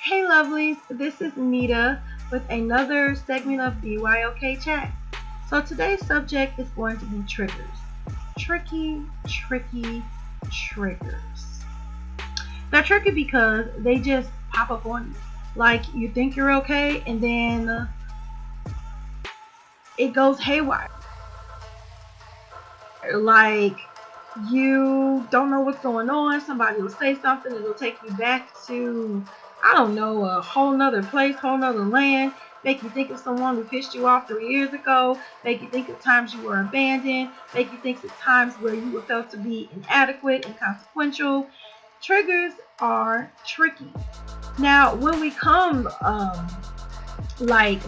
Hey lovelies, this is Nita with another segment of BYOK chat. So today's subject is going to be triggers. Tricky triggers. They're tricky because they just pop up on you. Like you think you're okay and then it goes haywire. Like you don't know what's going on. Somebody will say something, it'll take you back to, I don't know, a whole nother place, whole nother land. Make you think of someone who pissed you off 3 years ago. Make you think of times you were abandoned. Make you think of times where you were felt to be inadequate, inconsequential. Triggers are tricky. Now, when we come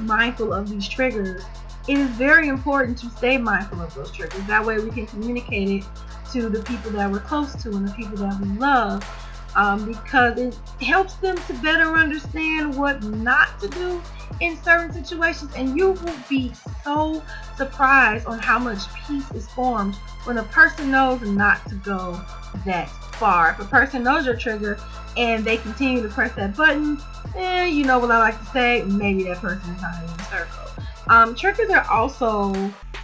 mindful of these triggers, it is very important to stay mindful of those triggers. That way we can communicate it to the people that we're close to and the people that we love, because it helps them to better understand what not to do in certain situations. And you will be so surprised on how much peace is formed when a person knows not to go that far. If a person knows your trigger and they continue to press that button, you know what I like to say, maybe that person is not in the circle. Triggers are also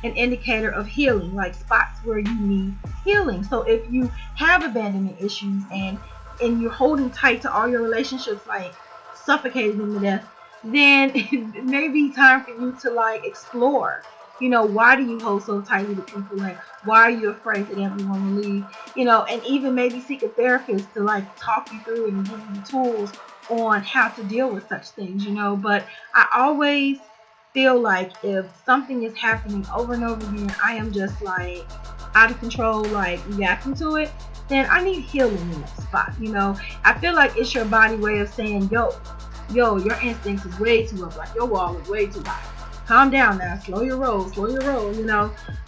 an indicator of healing, like spots where you need healing. So if you have abandonment issues and you're holding tight to all your relationships, like suffocating them to death, then it may be time for you to explore. Why do you hold so tightly to people? Like, why are you afraid that everyone will leave? And even maybe seek a therapist to talk you through it and give you the tools on how to deal with such things. But I always feel like if something is happening over and over again, I am just out of control, reacting to it, then I need healing in that spot. I feel like it's your body way of saying, yo, your instincts is way too up, your wall is way too high. Calm down now, slow your roll.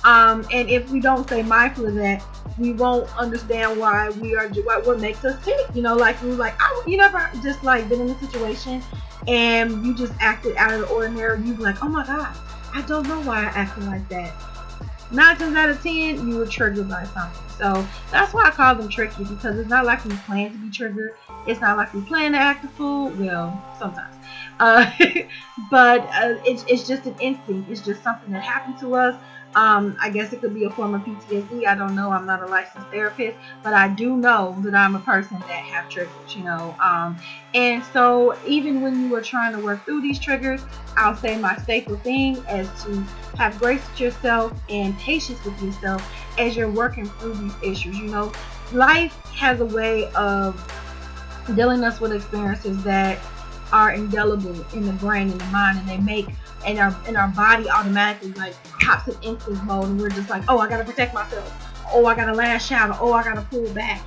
And if we don't stay mindful of that, we won't understand why we are what makes us tick. You never just been in a situation and you just acted out of the ordinary. You be like, oh my god, I don't know why I acted like that. 9 times out of 10, you were triggered by something. So that's why I call them tricky, because it's not like we plan to be triggered. It's not like we plan to act a fool. Well, sometimes. Uh, but it's just an instinct. It's just something that happened to us. I guess it could be a form of PTSD. I don't know. I'm not a licensed therapist, but I do know that I'm a person that have triggers, and so even when you are trying to work through these triggers, I'll say my staple thing is to have grace with yourself and patience with yourself as you're working through these issues. Life has a way of dealing us with experiences that are indelible in the brain and the mind, and they make and our body automatically pops in instant mode, and we're just like, oh, I gotta protect myself, oh, I gotta lash out, oh, I gotta pull back,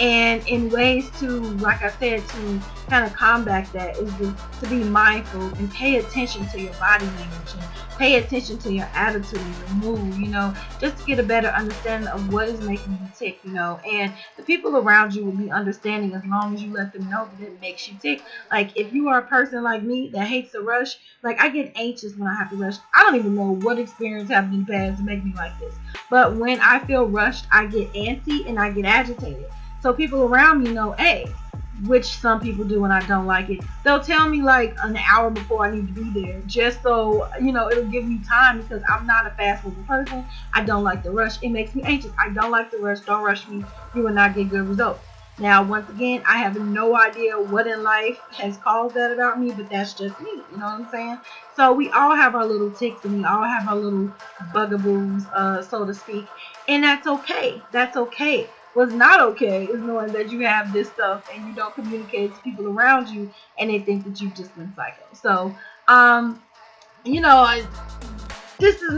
and in ways to, like I said, to kind of combat that is to be mindful and pay attention to your body language and pay attention to your attitude and your mood, just to get a better understanding of what is making you tick, and the people around you will be understanding as long as you let them know that it makes you tick. If you are a person like me that hates to rush, I get anxious when I have to rush. I don't even know what experience happened in the past to make me like this, but when I feel rushed, I get antsy and I get agitated. So people around me know, hey, which some people do and I don't like it. They'll tell me an hour before I need to be there, just so, it'll give me time, because I'm not a fast moving person. I don't like the rush. It makes me anxious. I don't like the rush. Don't rush me. You will not get good results. Now, once again, I have no idea what in life has caused that about me, but that's just me. You know what I'm saying? So we all have our little ticks and we all have our little bugaboos, so to speak. And that's okay. That's okay. What's not okay is knowing that you have this stuff and you don't communicate to people around you and they think that you've just been psycho. So, I this is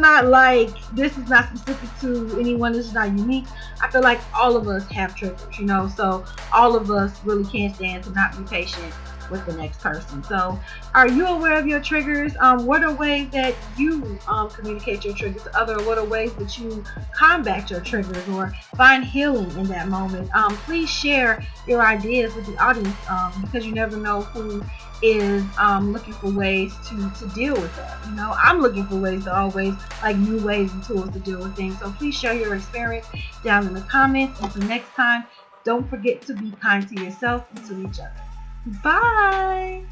not specific to anyone. This is not unique. I feel like all of us have triggers, so all of us really can't stand to not be patient with the next person. So are you aware of your triggers? What are ways that you communicate your triggers to others? What are ways that you combat your triggers or find healing in that moment? Please share your ideas with the audience, because you never know who is looking for ways to deal with that. I'm looking for ways to always new ways and tools to deal with things. So please share your experience down in the comments. Until next time, don't forget to be kind to yourself and to each other. Bye.